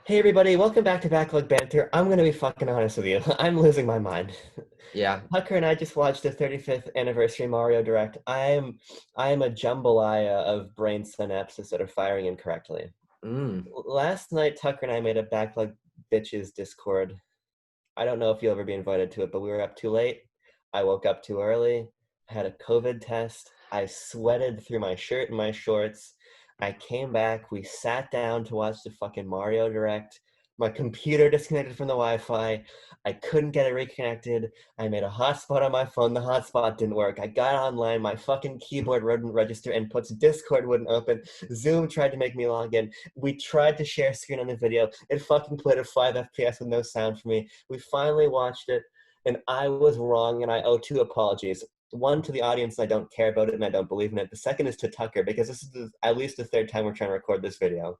Hey everybody, welcome back to Backlog Banter. I'm gonna be fucking honest with you. I'm losing my mind. Yeah. Tucker and I just watched the 35th anniversary Mario Direct. I am a jambalaya of brain synapses that are firing incorrectly. Mm. Last night, Tucker and I made a Backlog Bitches Discord. I don't know if you'll ever be invited to it, but we were up too late. I woke up too early, had a COVID test. I sweated through my shirt and my shorts. I came back. We sat down to watch the fucking Mario Direct. My computer disconnected from the Wi-Fi. I couldn't get it reconnected. I made a hotspot on my phone. The hotspot didn't work. I got online. My fucking keyboard wouldn't register inputs. Discord wouldn't open. Zoom tried to make me log in. We tried to share screen on the video. It fucking played at 5 FPS with no sound for me. We finally watched it, and I was wrong, and I owe two apologies. One to the audience, I don't care about it and I don't believe in it. The second is to Tucker, because this is at least the third time we're trying to record this video.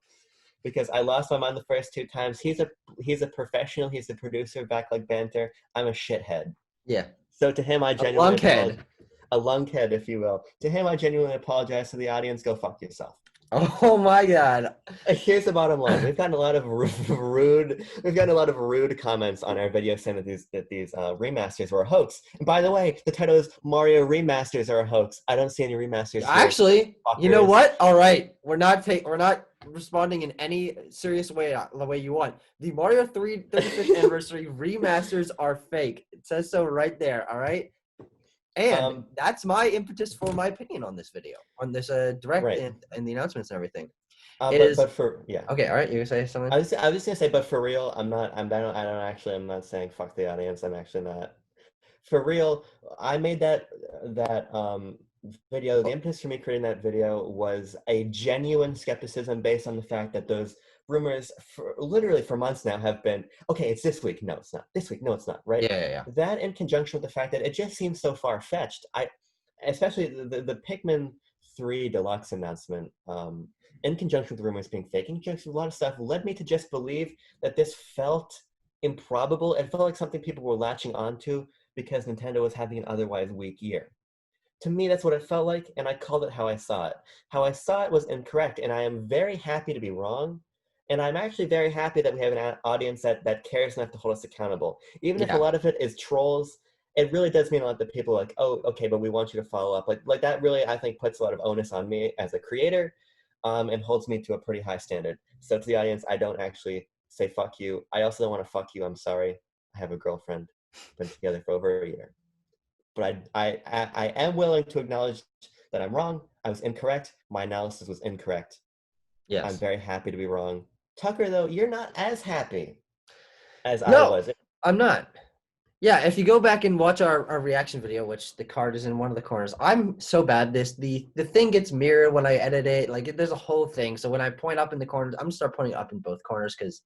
Because I lost my mind the first two times. He's a professional. He's the producer of Backlog Banter. I'm a shithead. Yeah. So to him, I A genuinely apologize. lunkhead. A lunkhead, if you will. To him, I genuinely apologize. To the audience, go fuck yourself. Oh my God. Here's the bottom line: we've gotten a lot of rude comments on our video saying that these remasters were a hoax. And by the way, the title is Mario Remasters are a hoax. I don't see any remasters here, Actually, you know fuckers. what? All right. We're not responding in any serious way the way you want. The Mario 3 35th anniversary remasters are fake. It says so right there, all right? And Um, that's my impetus for my opinion on this video, on this direct right. and the announcements and everything. But Is for yeah, okay, all right, you gonna say something? I was just gonna say, but for real, I'm not saying fuck the audience. I'm actually not. For real, I made that video. The Oh, impetus for me creating that video was a genuine skepticism based on the fact that those rumors, for literally for months now, have been okay. It's this week. No, it's not. This week. No, it's not. Right. yeah, yeah, yeah. That in conjunction with the fact that it just seems so far fetched. Especially the Pikmin 3 Deluxe announcement, in conjunction with the rumors being fake, in conjunction with a lot of stuff, led me to just believe that this felt improbable. It felt like something people were latching onto because Nintendo was having an otherwise weak year. To me, that's what it felt like, and I called it how I saw it. How I saw it was incorrect, and I am very happy to be wrong. And I'm actually very happy that we have an audience that cares enough to hold us accountable. Even if a Yeah. lot of it is trolls, it really does mean a lot that people are like, oh, okay, but we want you to follow up. Like that really, I think, puts a lot of onus on me as a creator, and holds me to a pretty high standard. So to the audience, I don't actually say fuck you. I also don't want to fuck you. I'm sorry. I have a girlfriend. Been together for over a year. But I am willing to acknowledge that I'm wrong. I was incorrect. My analysis was incorrect. I'm Yes. very happy to be wrong. Tucker, though, you're not as happy as I No, was. I'm not. Yeah, if you go back and watch our reaction video, which the card is in one of the corners, I'm so bad. The thing gets mirrored when I edit it. Like there's a whole thing. So when I point up in the corners, I'm gonna start pointing up in both corners because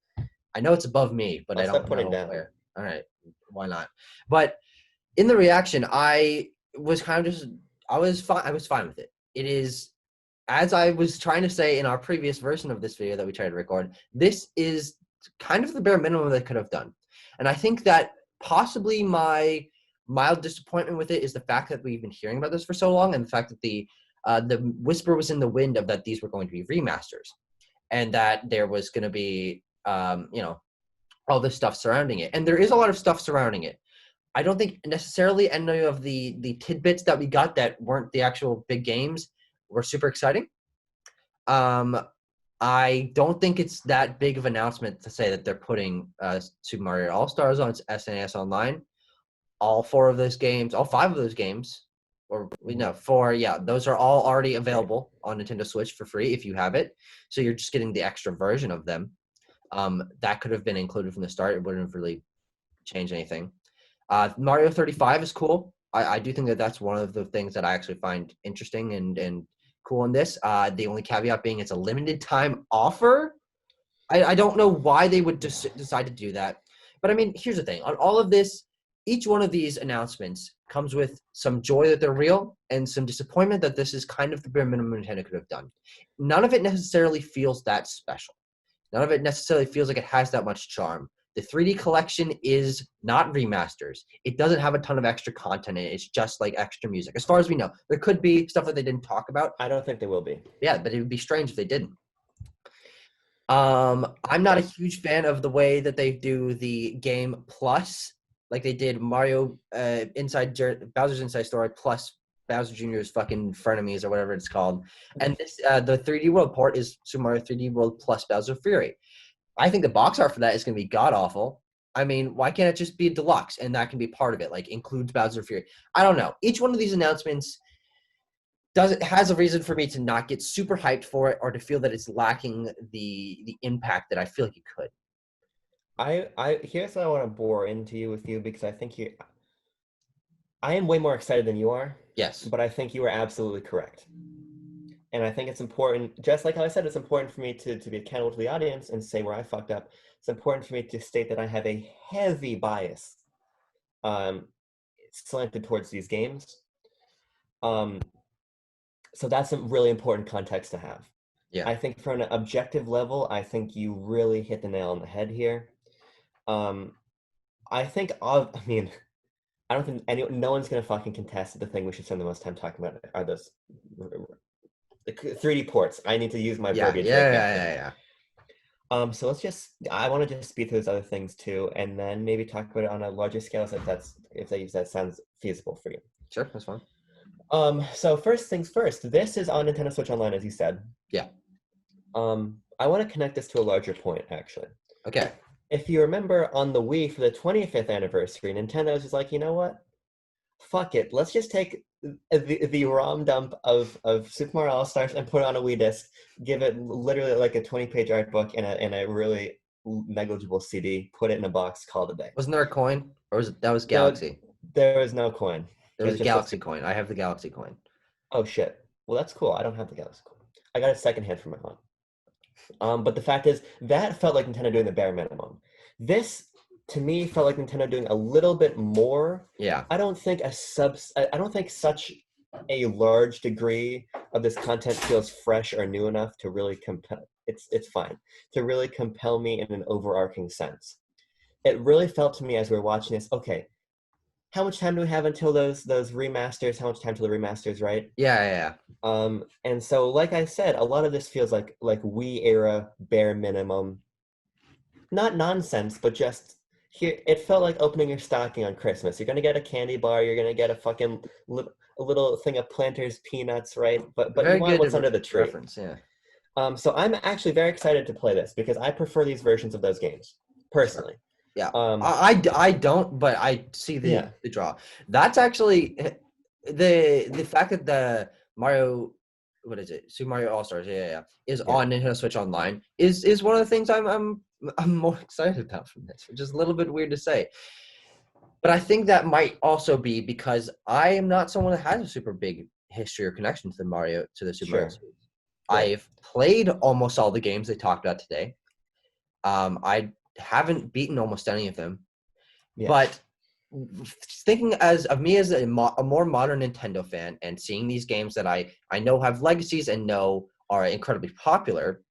I know it's above me, but I'll I start don't putting know down. where. All right, why not? But in the reaction, I was kind of just I was fine. I was fine with it. It is as I was trying to say in our previous version of this video that we tried to record. This is kind of the bare minimum they could have done, and I think that possibly my mild disappointment with it is the fact that we've been hearing about this for so long, and the fact that the whisper was in the wind of that these were going to be remasters, and that there was going to be all this stuff surrounding it, and there is a lot of stuff surrounding it. I don't think necessarily any of the tidbits that we got that weren't the actual big games were super exciting. Um, I don't think it's that big of an announcement to say that they're putting Super Mario All Stars on SNES Online. All four of those games, all five of those games, or Mhm. no, four, yeah, those are all already Right. available on Nintendo Switch for free if you have it. So you're just getting the extra version of them. That could have been included from the start. It wouldn't have really changed anything. Mario 35 is cool. I do think that that's one of the things that I actually find interesting and cool in this. The only caveat being it's a limited time offer. I don't know why they would decide to do that. But I mean, here's the thing. On all of this, each one of these announcements comes with some joy that they're real and some disappointment that this is kind of the bare minimum Nintendo could have done. None of it necessarily feels that special. None of it necessarily feels like it has that much charm. The 3D collection is not remasters. It doesn't have a ton of extra content in it. It's just like extra music. As far as we know, there could be stuff that they didn't talk about. I don't think they will be. Yeah, but it would be strange if they didn't. I'm not a huge fan of the way that they do the game plus, like they did Mario Bowser's Inside Story plus Bowser Jr.'s fucking frenemies or whatever it's called. And this the 3D World port is Super Mario 3D World plus Bowser Fury. I think the box art for that is going to be god awful. I mean, why can't it just be a deluxe and that can be part of it? Like includes Bowser Fury. I don't know. Each one of these announcements has a reason for me to not get super hyped for it or to feel that it's lacking the impact that I feel like it could. I here's what I want to bore into you with you because I think I am way more excited than you are, Yes. but I think you are absolutely correct. And I think it's important, just like how I said, it's important for me to be accountable to the audience and say where I fucked up. It's important for me to state that I have a heavy bias um, slanted towards these games. So that's a really important context to have. Yeah. I think from an objective level, I think you really hit the nail on the head here. I think, I mean, I don't think no one's going to fucking contest the thing we should spend the most time talking about are those the 3D ports. I need to use my verbiage very carefully. So I want to just speed through those other things too, and then maybe talk about it on a larger scale if that sounds feasible for you. Sure, that's fine. So first things first, this is on Nintendo Switch Online, as you said. Yeah. I want to connect this to a larger point, actually. Okay. If you remember on the Wii for the 25th anniversary, Nintendo was just like, you know what? Fuck it. Let's just take the ROM dump of Super Mario All-Stars and put it on a Wii disc, give it literally like a 20-page art book and a really negligible CD, put it in a box, call it a day. Wasn't there a coin? Or was it, that was Galaxy? No, there was no coin. There was a Galaxy coin. I have the Galaxy coin. Oh, shit. Well, that's cool. I don't have the Galaxy coin. I got it secondhand from my mom. But the fact is, that felt like Nintendo doing the bare minimum. This, to me, felt like Nintendo doing a little bit more. Yeah. I don't think such a large degree of this content feels fresh or new enough to really compel. It's fine to really compel me in an overarching sense. It really felt to me as we were watching this. Okay, how much time do we have until those remasters? How much time till the remasters, right? Yeah. And so, like I said, a lot of this feels like Wii era bare minimum, not nonsense, but just here. It felt like opening your stocking on Christmas. You're gonna get a candy bar. You're gonna get a fucking a little thing of Planters peanuts, right? But Very you want good what's under the tree. reference, yeah. So I'm actually very excited to play this because I prefer these versions of those games personally. Yeah. I don't, but I see the draw. That's actually the fact that the Mario, what is it? Super Mario All Stars, is on Nintendo Switch Online is one of the things I'm more excited about from this, which is a little bit weird to say. But I think that might also be because I am not someone that has a super big history or connection to the Super Mario series. Right. I've played almost all the games they talked about today. I haven't beaten almost any of them, but thinking as a more modern Nintendo fan and seeing these games that I know have legacies and know are incredibly popular,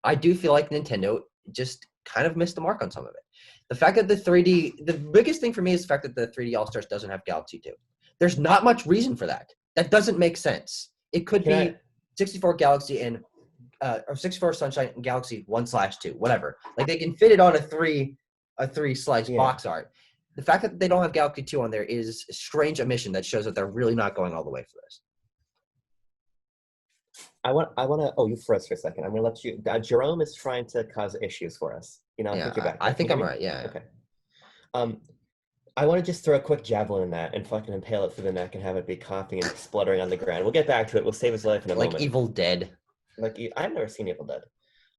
I do feel like Nintendo just kind of missed the mark on some of it. The fact that the biggest thing for me is the fact that the 3D All-Stars doesn't have Galaxy 2. There's not much reason for that. That doesn't make sense. It could be 64 Galaxy and or 64 Sunshine and Galaxy 1/2, whatever. Like they can fit it on a three slice box art. The fact that they don't have Galaxy 2 on there is a strange omission that shows that they're really not going all the way for this. I want to. Oh, you froze for a second. I'm going to let you. Jerome is trying to cause issues for us. I think you're back. I think I'm right. Yeah. Okay. I want to just throw a quick javelin in that and fucking impale it through the neck and have it be coughing and spluttering on the ground. We'll get back to it. We'll save his life in a moment. Like Evil Dead. Like I've never seen Evil Dead.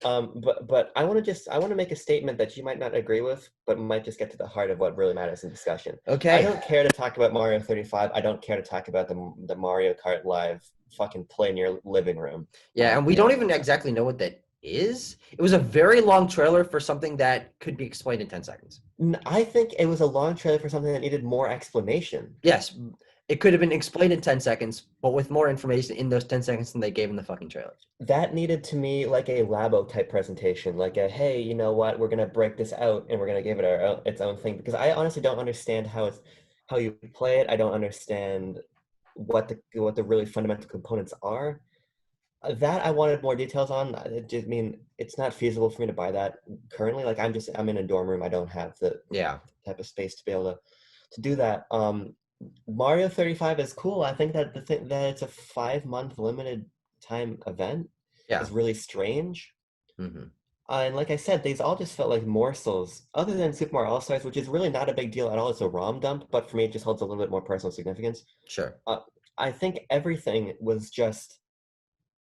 But I want to make a statement that you might not agree with, but might just get to the heart of what really matters in discussion. Okay. I don't care to talk about Mario 35. I don't care to talk about the Mario Kart Live fucking play in your living room. Yeah, and we don't even exactly know what that is. It was a very long trailer for something that could be explained in 10 seconds. I think it was a long trailer for something that needed more explanation. Yes. It could have been explained in 10 seconds, but with more information in those 10 seconds than they gave in the fucking trailer. That needed to me like a Labo type presentation, like a, hey, you know what, we're going to break this out and we're going to give it its own thing. Because I honestly don't understand how you play it. I don't understand what the really fundamental components are. That I wanted more details on. I mean, it's not feasible for me to buy that currently. Like I'm in a dorm room. I don't have the Yeah. type of space to be able to do that. Mario 35 is cool. I think that the thing that it's a 5 month limited time event Yeah. is really strange. Hmm. And like I said, these all just felt like morsels, other than Super Mario All-Stars, which is really not a big deal at all. It's a ROM dump, but for me, it just holds a little bit more personal significance. Sure. Uh, I think everything was just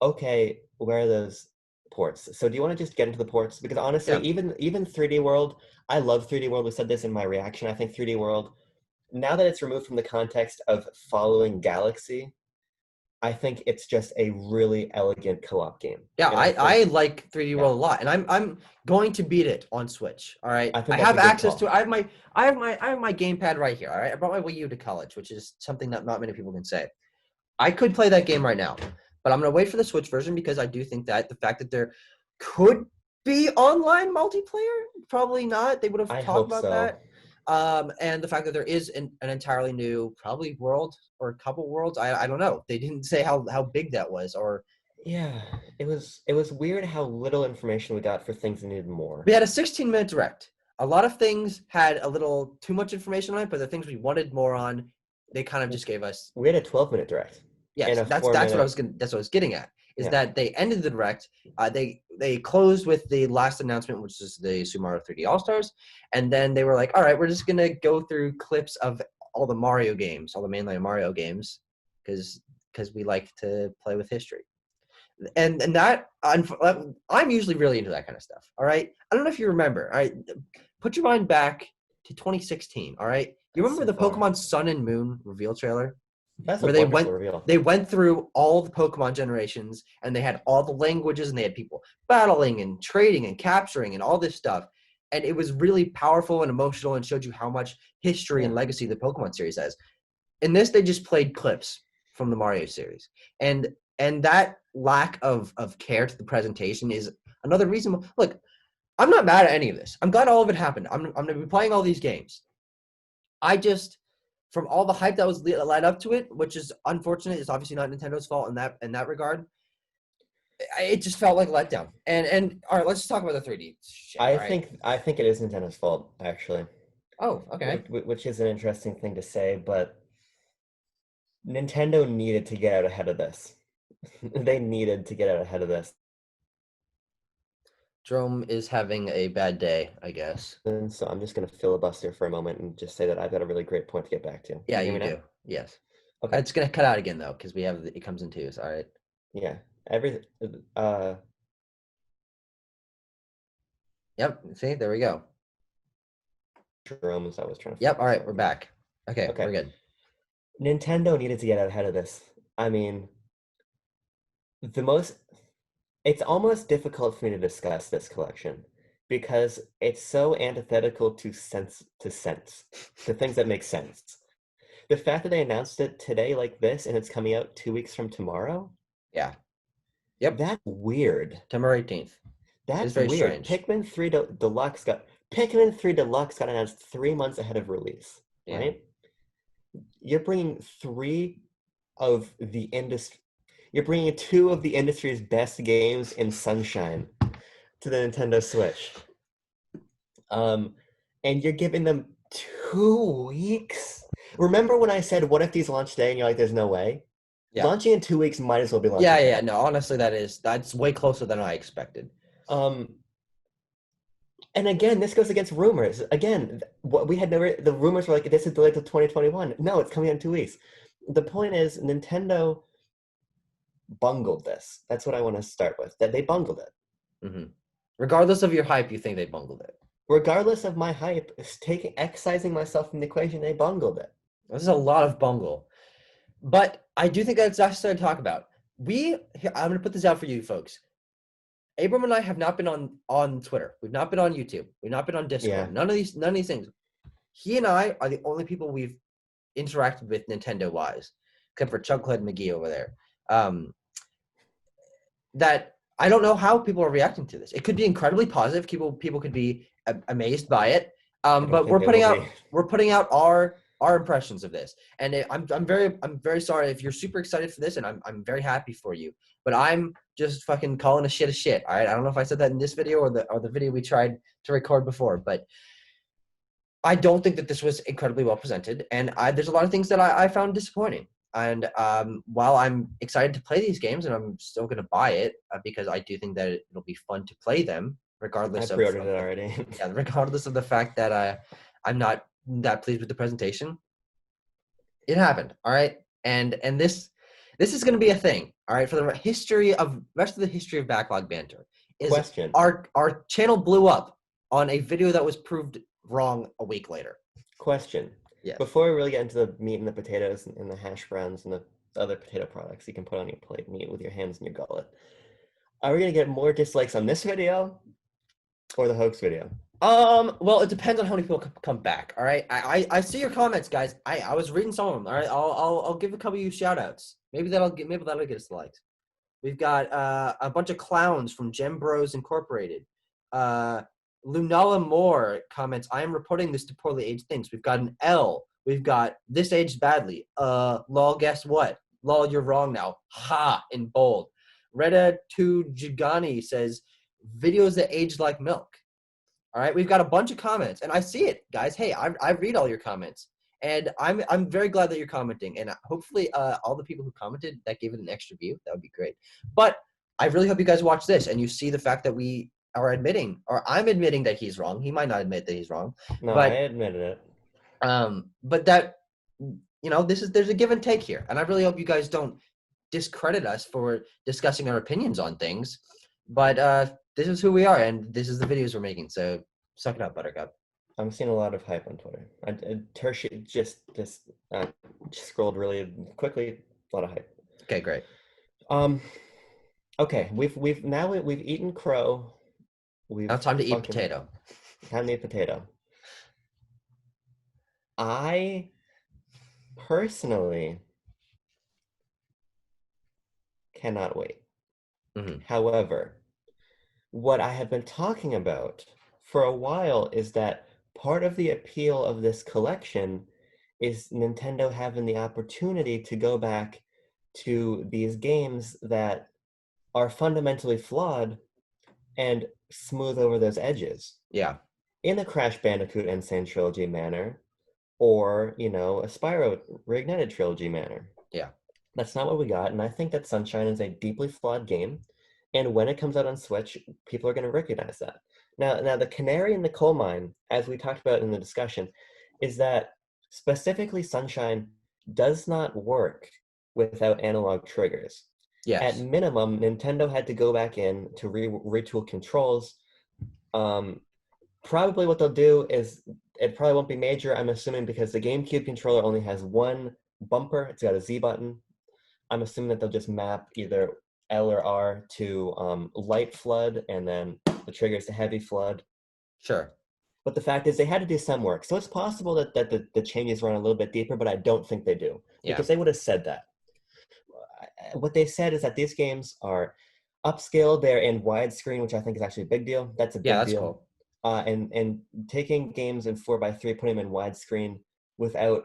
okay. Where are those ports? So do you want to just get into the ports? Because honestly, Yeah. even 3D World, I love 3D World. We said this in my reaction. I think 3D World, now that it's removed from the context of following Galaxy, I think it's just a really elegant co-op game. Yeah, And I like 3D yeah, World a lot, and I'm going to beat it on Switch. All right, I I think that's a have good access to call. it. I have my gamepad right here. All right, I brought my Wii U to college, which is something that not many people can say. I could play that game right now, but I'm gonna wait for the Switch version because I do think that the fact that there could be online multiplayer, probably not. They would have I talked hope about so. that. And the fact that there is an entirely new, probably world or a couple worlds. I don't know. They didn't say how big that was, or Yeah, it was weird how little information we got for things that needed more. we had a 16-minute direct. A lot of things had a little too much information on it, but the things we wanted more on, they kind of just gave us. We had a 12-minute direct and Yes, a that's four that's what I was minute. gonna. That's what I was getting at. Is Yeah, that they ended the direct. They closed with the last announcement, which is the Super Mario 3D All Stars, and then they were like, "All right, we're just gonna go through clips of all the Mario games, all the mainline Mario games, because we like to play with history." And that I'm usually really into that kind of stuff. All right, I don't know if you remember. All right, put your mind back to 2016. All right, you that's remember so the far. Pokemon Sun and Moon reveal trailer That's a where wonderful reveal. they went through all the Pokemon generations and they had all the languages and they had people battling and trading and capturing and all this stuff. And it was really powerful and emotional and showed you how much history Yeah, and legacy the Pokemon series has. In this, they just played clips from the Mario series. And that lack of care to the presentation is another reason. Look, I'm not mad at any of this. I'm glad all of it happened. I'm going to be playing all these games. I just, from all the hype that was led up to it, which is unfortunate, it's obviously not Nintendo's fault in that regard. It just felt like a letdown. And all right, let's just talk about the 3D shit. All right. I think it is Nintendo's fault actually, Oh, okay. which is an interesting thing to say, but Nintendo needed to get out ahead of this. They needed to get out ahead of this. Jerome is having a bad day, I guess. And so I'm just going to filibuster for a moment and just say that I've got a really great point to get back to. Can Yeah, you hear you me now? do. Yes. Okay. It's gonna cut out again though, because we have it comes in twos. All right. Yeah. Every uh Yep. See, there we go. Jerome is I was trying to Yep. All focus right, we're on. back. Okay, we're Okay. good. Nintendo needed to get out ahead of this. I mean, the most it's almost difficult for me to discuss this collection because it's so antithetical to things that make sense. The fact that they announced it today like this and it's coming out 2 weeks from tomorrow, Yeah. Yep. that's weird. September 18th. It's That's very weird. strange. Pikmin 3 Deluxe got announced 3 months ahead of release, Yeah. right? You're bringing three of the industry. You're bringing two of the industry's best games in Sunshine to the Nintendo Switch. Um, and you're giving them 2 weeks. Remember when I said, "What if these launch today?" And you're like, "There's no way." Yeah. Launching in 2 weeks might as well be Yeah, launching yeah. today. No, honestly, that's way closer than I expected. Um, and again, this goes against rumors. Again, what we had never. The rumors were like, "This is delayed till 2021." No, it's coming out in 2 weeks. The point is, Nintendo bungled this. That's what I want to start with. That they bungled it. Hmm. Regardless of your hype, you think they bungled it. Regardless of my hype, excising myself from the equation, they bungled it. This is a lot of bungle. But I do think that's necessary to talk about. I'm going to put this out for you folks. Abram and I have not been on Twitter. We've not been on YouTube. We've not been on Discord. Yeah. None of these things. He and I are the only people we've interacted with Nintendo wise, except for Chucklehead McGee over there. That I don't know how people are reacting to this. It could be incredibly positive. People could be amazed by it. I don't But think they will be. we're putting out our impressions of this, and I'm very sorry if you're super excited for this, and I'm very happy for you. But I'm just fucking calling a shit. All right. I don't know if I said that in this video or the video we tried to record before, but I don't think that this was incredibly well presented, and there's a lot of things that I found disappointing. And while I'm excited to play these games, and I'm still going to buy it because I do think that it'll be fun to play them, regardless I pre-ordered it already. yeah, regardless of the fact that I'm not that pleased with the presentation. It happened, all right, and this is going to be a thing, all right, for the rest of the history of Backlog Banter. Is Question. Our channel blew up on a video that was proved wrong a week later. Question. Yeah. Before we really get into the meat and the potatoes and the hash browns and the other potato products you can put on your plate and eat with your hands in your gullet, are we going to get more dislikes on this video or the hoax video? Well, it depends on how many people come back. All right. I see your comments, guys. I was reading some of them. All right. I'll give a couple of you shout outs. Maybe that'll get us likes. We've got a bunch of clowns from Gem Bros Incorporated. Lunala Moore comments, I am reporting this to poorly aged things. We've got an L. We've got this aged badly. Lol, guess what? Lol, you're wrong now. Ha, in bold. Reda to Jigani says, videos that aged like milk. All right, we've got a bunch of comments, and I see it, guys. Hey, I read all your comments, and I'm very glad that you're commenting, and hopefully all the people who commented that gave it an extra view, that would be great. But I really hope you guys watch this and you see the fact that we are admitting, or I'm admitting that he's wrong. He might not admit that he's wrong. No, but, I admitted it. But that, there's a give and take here, and I really hope you guys don't discredit us for discussing our opinions on things. But this is who we are, and this is the videos we're making. So suck it up, Buttercup. I'm seeing a lot of hype on Twitter. Tertiary just scrolled really quickly. A lot of hype. Okay, great. Okay, we've eaten crow. Now time to eat potato. Time to eat potato. I personally cannot wait. Mm-hmm. However, what I have been talking about for a while is that part of the appeal of this collection is Nintendo having the opportunity to go back to these games that are fundamentally flawed and smooth over those edges. Yeah. In a Crash Bandicoot N. Sane Trilogy manner, or, a Spyro Reignited Trilogy manner. Yeah. That's not what we got, and I think that Sunshine is a deeply flawed game, and when it comes out on Switch, people are going to recognize that. Now, the canary in the coal mine, as we talked about in the discussion, is that specifically Sunshine does not work without analog triggers. Yes. At minimum, Nintendo had to go back in to retool controls. Probably what they'll do is, it probably won't be major, I'm assuming, because the GameCube controller only has one bumper. It's got a Z button. I'm assuming that they'll just map either L or R to light flood, and then the triggers to heavy flood. Sure. But the fact is, they had to do some work. So it's possible that the changes run a little bit deeper, but I don't think they do. Because they would have said that. What they said is that these games are upscaled. They're in widescreen, which I think is actually a big deal. That's a big deal. Cool. And taking games in 4:3, putting them in widescreen without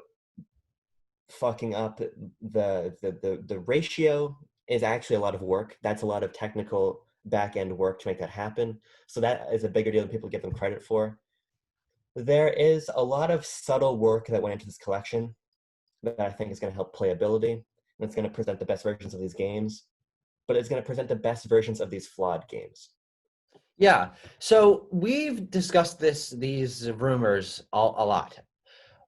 fucking up the ratio is actually a lot of work. That's a lot of technical back-end work to make that happen. So that is a bigger deal than people give them credit for. There is a lot of subtle work that went into this collection that I think is going to help playability, and it's going to present the best versions of these games, but it's going to present the best versions of these flawed games. Yeah. So we've discussed these rumors a lot.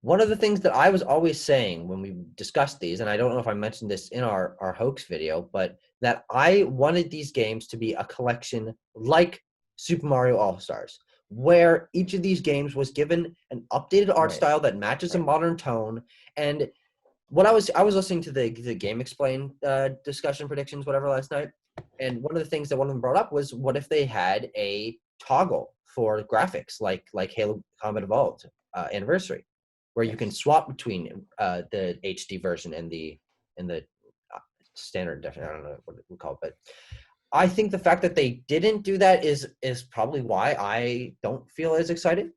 One of the things that I was always saying when we discussed these, and I don't know if I mentioned this in our hoax video, but that I wanted these games to be a collection like Super Mario All-Stars, where each of these games was given an updated art style that matches a modern tone. And what I was listening to the Game Explain discussion predictions, whatever, last night, and one of the things that one of them brought up was, what if they had a toggle for graphics like Halo Combat Evolved Anniversary, where you can swap between the HD version and the standard definition. I don't know what we call it, but I think the fact that they didn't do that is probably why I don't feel as excited.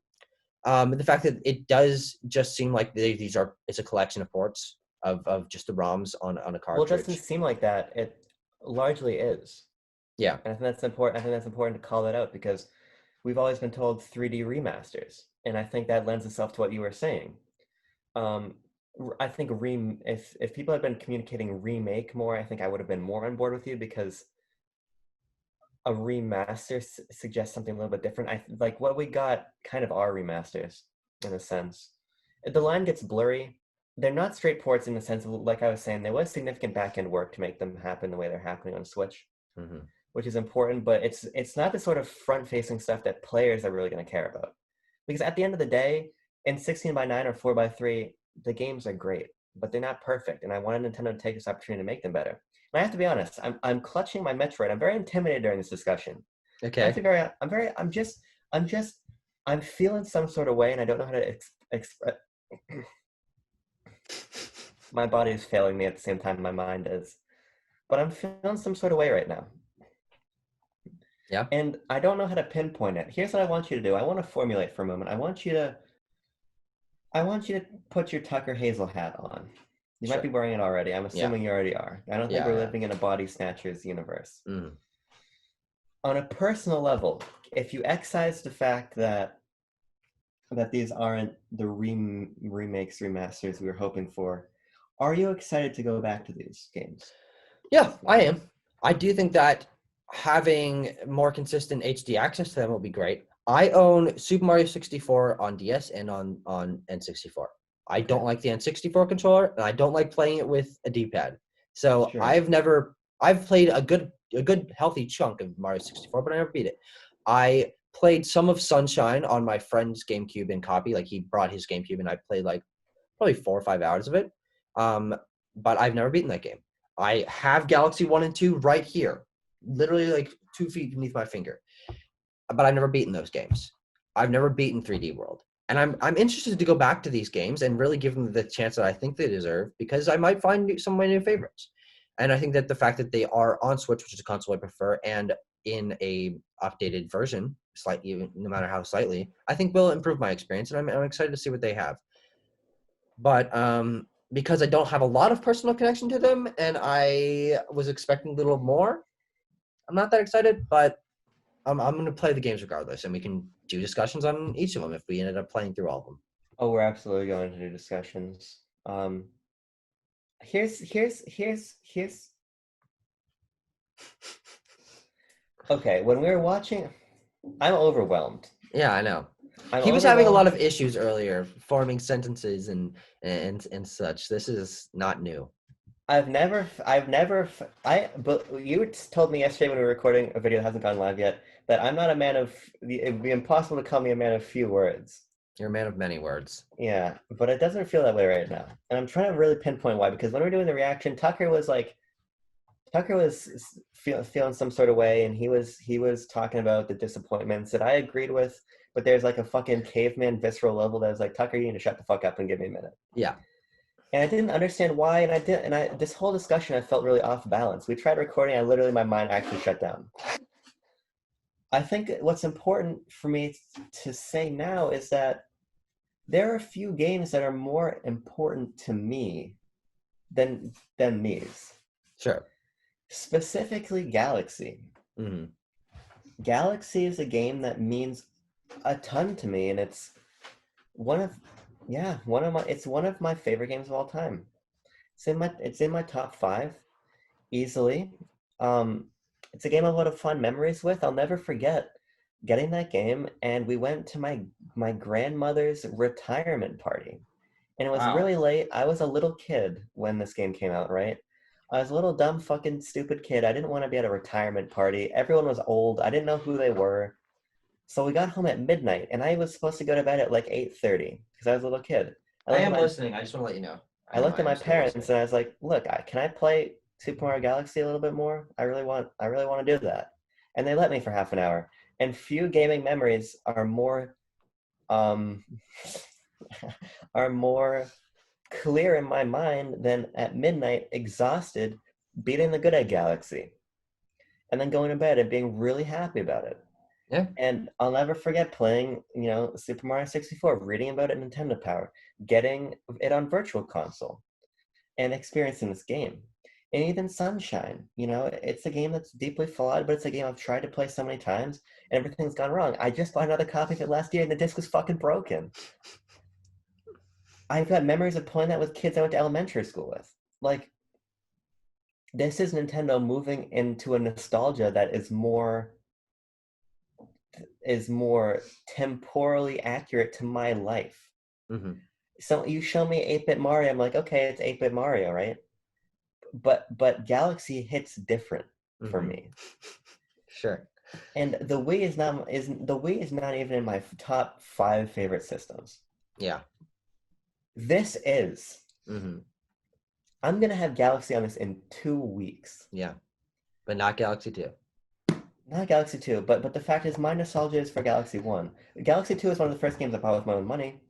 The fact that it does just seem like it's a collection of ports of just the ROMs on a cartridge. Well, it doesn't seem like that. It largely is. Yeah. And I think that's important. I think that's important to call that out because we've always been told 3D remasters, and I think that lends itself to what you were saying. Um, I think if people had been communicating remake more, I think I would have been more on board with you because a remaster suggests something a little bit different. I like what we got kind of are remasters in a sense. The line gets blurry. They're not straight ports in the sense of, like I was saying, there was significant back end work to make them happen the way they're happening on Switch, Hmm. which is important. But it's not the sort of front facing stuff that players are really going to care about, because at the end of the day, in 16:9 or 4:3, the games are great, but they're not perfect. And I wanted Nintendo to take this opportunity to make them better. And I have to be honest, I'm clutching my Metroid. I'm very intimidated during this discussion. I have Okay. to be very, I'm just, I'm feeling some sort of way, and I don't know how to express. My body is failing me at the same time my mind is, but I'm feeling some sort of way right now, Yeah. and I don't know how to pinpoint it. Here's what I want you to do. I want to formulate for a moment. I want you to put your Tucker Hazel hat on. You might be Sure. wearing it already. I'm Yeah. assuming you already are. I don't think Yeah. we're Yeah. living in a body snatchers universe. Mm. On a personal level, if you excise the fact that these aren't the remakes, remasters we were hoping for, are you excited to go back to these games? Yeah, I am. I do think that having more consistent HD access to them will be great. I own Super Mario 64 on DS and on N64. I Okay, don't like the N64 controller, and I don't like playing it with a D-pad. So sure. I've played a good healthy chunk of Mario 64, but I never beat it. I played some of Sunshine on my friend's GameCube and copy. Like he brought his GameCube, and I played like probably 4 or 5 hours of it. Um, but I've never beaten that game. I have Galaxy 1 and 2 right here, literally like 2 feet beneath my finger. But I've never beaten those games. I've never beaten 3D World. And I'm interested to go back to these games and really give them the chance that I think they deserve, because I might find some of my new favorites. And I think that the fact that they are on Switch, which is a console I prefer, and in a updated version, slightly, no matter how slightly, I think will improve my experience. And I'm excited to see what they have. But because I don't have a lot of personal connection to them, and I was expecting a little more, I'm not that excited. But I'm going to play the games regardless, and we can do discussions on each of them if we ended up playing through all of them. Oh, we're absolutely going to do discussions. Here's. Okay, when we were watching, I'm overwhelmed. Yeah, I know. I'm He was having a lot overwhelmed. of issues earlier, forming sentences and such. This is not new. But you told me yesterday when we were recording a video that hasn't gone live yet that I'm not a man of, it would be impossible to call me a man of few words. You're a man of many words. Yeah, but it doesn't feel that way right now. And I'm trying to really pinpoint why, because when we were doing the reaction, Tucker was feeling some sort of way, and he was talking about the disappointments that I agreed with, but there's like a fucking caveman visceral level that was like, Tucker, you need to shut the fuck up and give me a minute. Yeah. And I didn't understand why, and I this whole discussion I felt really off balance. We tried recording, my mind actually shut down. I think what's important for me to say now is that there are a few games that are more important to me than these. Sure. Specifically Galaxy. Hmm. Galaxy is a game that means a ton to me, and it's one of one of my favorite games of all time. It's in my top 5 easily. Um, it's a game I have a lot of fun memories with. I'll never forget getting that game, and we went to my grandmother's retirement party, and it was Wow. really late. I was a little kid when this game came out, right? I was a little dumb, fucking stupid kid. I didn't want to be at a retirement party. Everyone was old. I didn't know who they were. So we got home at midnight, and I was supposed to go to bed at like 8:30 because I was a little kid. I I looked at am my listening. I just want to let you know. I looked I at am my still parents listening. and I was like, "Look, can I play Super Mario Galaxy a little bit more? I really want to do that." And they let me for half an hour. And few gaming memories are more um are more clear in my mind than at midnight, exhausted, beating the Good Egg Galaxy, and then going to bed and being really happy about it. Yeah. And I'll never forget playing, Super Mario 64, reading about it in Nintendo Power, getting it on Virtual Console, and experiencing this game. And even Sunshine, it's a game that's deeply flawed, but it's a game I've tried to play so many times, and everything's gone wrong. I just bought another copy of it last year, and the disc was fucking broken. I've got memories of playing that with kids I went to elementary school with. Like, this is Nintendo moving into a nostalgia that is more temporally accurate to my life. Mm-hmm. So you show me 8-bit Mario, I'm like, okay, it's 8-bit Mario, right? But Galaxy hits different for me. Sure. And the Wii is not even in my top 5 favorite systems. Yeah. This is. Mm-hmm. I'm gonna have Galaxy on this in 2 weeks. Yeah, but not Galaxy 2. Not Galaxy 2, but the fact is, my nostalgia is for Galaxy 1. Galaxy 2 is one of the first games I bought with my own money.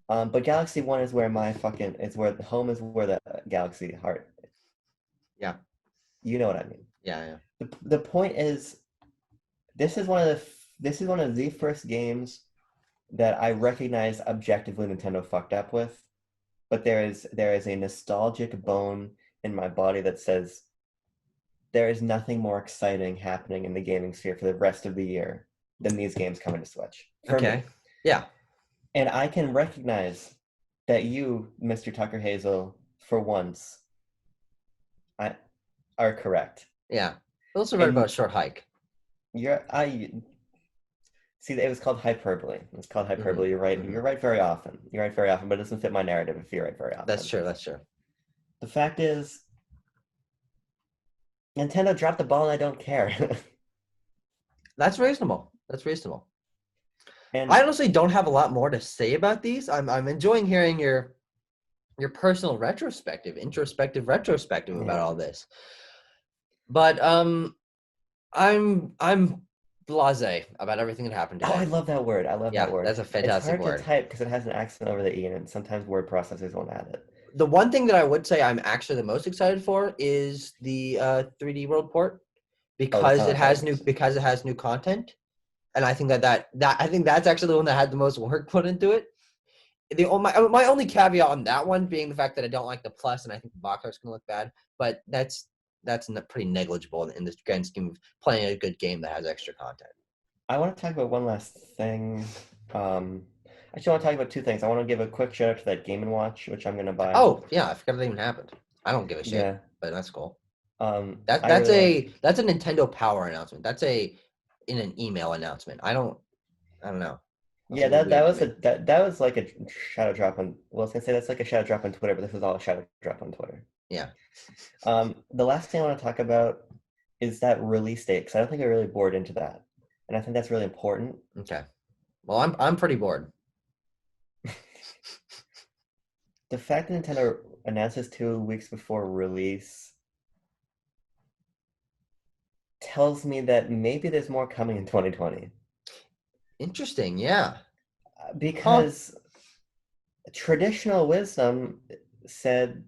But Galaxy 1 is where the home is where the Galaxy heart is. Yeah. You know what I mean. Yeah. The point is, this is one of the first games that I recognize objectively Nintendo fucked up with. But there is a nostalgic bone in my body that says there is nothing more exciting happening in the gaming sphere for the rest of the year than these games coming to Switch. Okay. Me. Yeah. And I can recognize that you, Mr. Tucker Hazel, for once, are correct. Yeah. Also right about Short Hike. See, it was called hyperbole. It's called hyperbole. Mm-hmm. You're right. Mm-hmm. You're right very often. You're right very often, but it doesn't fit my narrative if you're right very often. That's true. The fact is, Nintendo dropped the ball and I don't care. That's reasonable. And I honestly don't have a lot more to say about these. I'm enjoying hearing your personal introspective retrospective about all this. But I'm blasé about everything that happened today. Oh, I love that word. That word. That's a fantastic word. It's hard to type because it has an accent over the E, and sometimes word processors won't add it. The one thing that I would say I'm actually the most excited for is the 3D World port because it has new content, and I think I think that's actually the one that had the most work put into it. My only caveat on that one being the fact that I don't like the plus, and I think the box art's gonna look bad, but that's pretty negligible in the grand scheme of playing a good game that has extra content. I want to talk about one last thing. Actually, I want to talk about 2 things. I want to give a quick shout out to that Game & Watch, which I'm going to buy. Oh, yeah, I forgot that even happened. I don't give a shit, but that's cool. That's a Nintendo Power announcement. That's in an email announcement. I don't know. Yeah, that was like a shadow drop on. Well, I was gonna say that's like a shadow drop on Twitter, but this was all a shadow drop on Twitter. Yeah. The last thing I want to talk about is that release date, because I don't think I really bored into that, and I think that's really important. Okay. Well, I'm pretty bored. The fact that Nintendo announces 2 weeks before release tells me that maybe there's more coming in 2020. Interesting, yeah. Because traditional wisdom said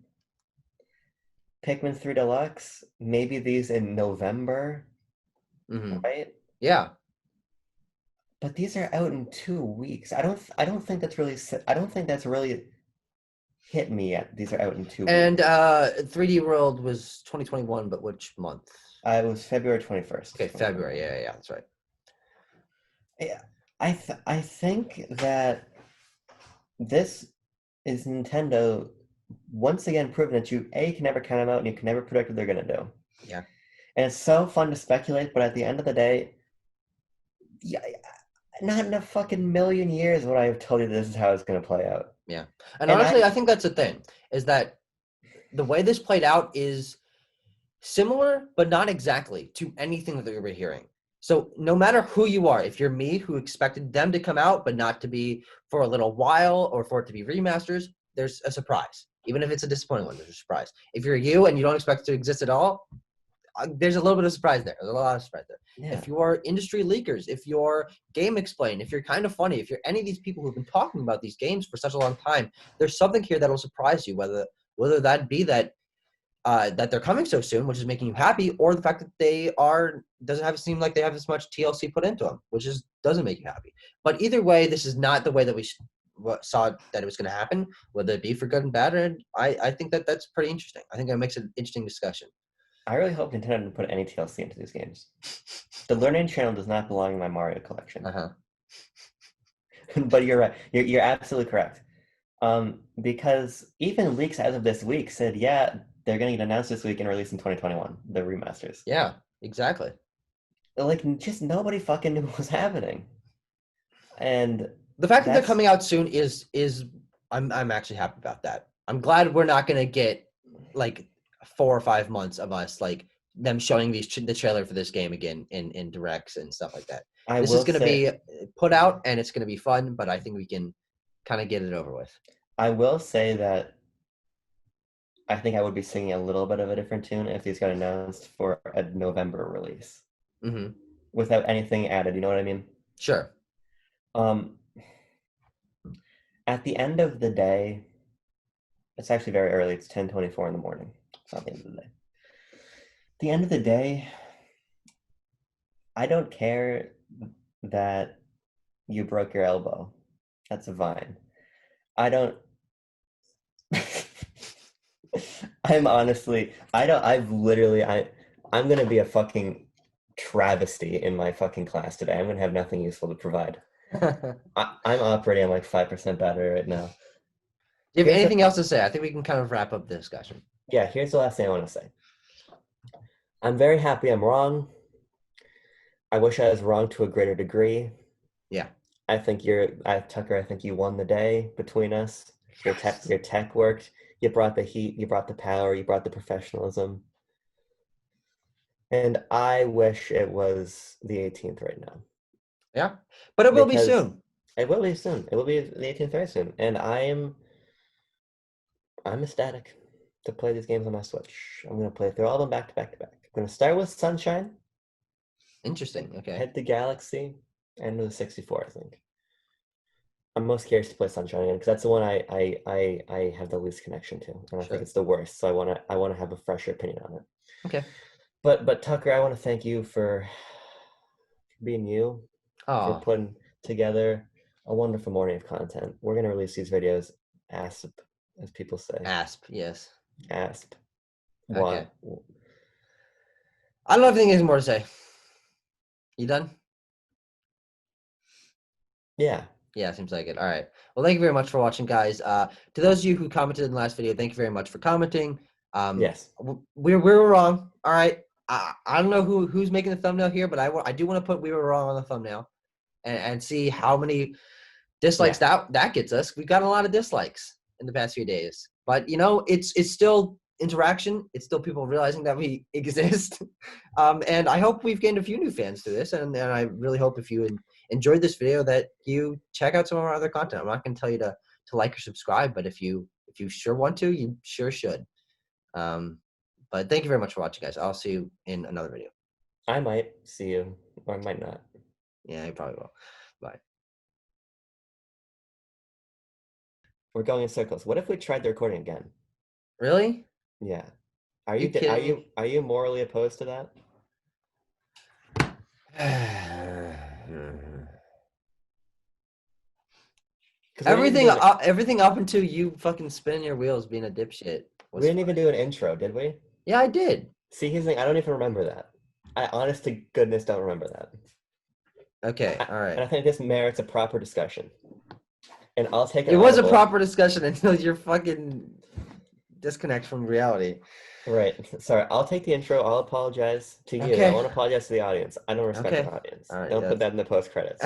Pikmin 3 Deluxe, maybe these in November, right? Yeah. But these are out in 2 weeks. I don't think that's really hit me yet. These are out in 2 weeks. And 3D World was 2021, but which month? It was February 21st. Okay, February. Yeah, that's right. Yeah, I think that this is Nintendo once again proving that you can never count them out and you can never predict what they're gonna do. Yeah. And it's so fun to speculate, but at the end of the day, not in a fucking million years would I have told you this is how it's gonna play out. Yeah. And honestly, I think that's the thing, is that the way this played out is similar, but not exactly to anything that we were hearing. So no matter who you are, if you're me who expected them to come out, but not to be for a little while or for it to be remasters, there's a surprise. Even if it's a disappointing one, there's a surprise. If you're you and you don't expect it to exist at all, there's a little bit of surprise there. There's a lot of surprise there. Yeah. If you're industry leakers, if you're Game Explain, if you're Kind of Funny, if you're any of these people who've been talking about these games for such a long time, there's something here that'll surprise you, whether that be that they're coming so soon, which is making you happy, or the fact that doesn't seem like they have as much TLC put into them, which doesn't make you happy. But either way, this is not the way that we saw that it was going to happen, whether it be for good and bad. And I think that that's pretty interesting. I think that makes an interesting discussion. I really hope Nintendo didn't put any TLC into these games. The Learning Channel does not belong in my Mario collection. But you're right. You're absolutely correct. Because even leaks as of this week said, yeah, they're going to get announced this week and released in 2021, the remasters. Yeah, exactly. Like, just nobody fucking knew what was happening. And the fact that they're coming out soon is I'm actually happy about that. I'm glad we're not going to get like 4 or 5 months of us like them showing the trailer for this game again in directs and stuff like that. This is going to be put out and it's going to be fun, but I think we can kind of get it over with. I will say that I think I would be singing a little bit of a different tune if these got announced for a November release. Mm-hmm. Without anything added, you know what I mean? Sure. At the end of the day, it's actually very early. It's 10:24 in the morning. It's not the end of the day. At the end of the day, I don't care that you broke your elbow. That's a vine. I'm gonna be a fucking travesty in my fucking class today. I'm gonna have nothing useful to provide. I'm operating on like 5% battery right now. Do you have anything else to say? I think we can kind of wrap up the discussion. Yeah, here's the last thing I want to say. I'm very happy I'm wrong. I wish I was wrong to a greater degree. Yeah. I think Tucker, I think you won the day between us. Your tech worked. You brought the heat, you brought the power, you brought the professionalism. And I wish it was the 18th right now. Yeah, but it will be soon. It will be soon. It will be the 18th very soon. And I'm ecstatic to play these games on my Switch. I'm going to play through all of them back to back to back. I'm going to start with Sunshine. Interesting. Okay. Head to Galaxy and the 64, I think. I'm most curious to play Sunshine again because that's the one I have the least connection to, and I think it's the worst. So I want to have a fresher opinion on it. Okay. But Tucker, I want to thank you for being you, for putting together a wonderful morning of content. We're gonna release these videos ASAP, as people say. ASAP, yes. ASAP. Okay. I don't have anything more to say. You done? Yeah. Yeah, seems like it. All right. Well, thank you very much for watching, guys. To those of you who commented in the last video, thank you very much for commenting. Yes. We were wrong. All right. I don't know who's making the thumbnail here, but I do want to put "we were wrong" on the thumbnail and see how many dislikes that gets us. We've got a lot of dislikes in the past few days, but it's still interaction. It's still people realizing that we exist. And I hope we've gained a few new fans through this. And I really hope if you enjoyed this video that you check out some of our other content. I'm not going to tell you to like or subscribe, but if you sure want to, you sure should. But thank you very much for watching, guys. I'll see you in another video. I might see you, or I might not. Yeah, you probably will. Bye. We're going in circles. What if we tried the recording again? Really? Yeah. Are you morally opposed to that? Everything up until you fucking spinning your wheels being a dipshit. We didn't even do an intro, did we? Yeah, I did. See, here's the thing. I don't even remember that. I honest to goodness don't remember that. Okay, all right. And I think this merits a proper discussion. And I'll take it. It was a proper discussion until your fucking disconnect from reality. Right. Sorry. I'll take the intro. I'll apologize to you. Okay. I won't apologize to the audience. I don't respect the audience. Right, don't put that in the post credits.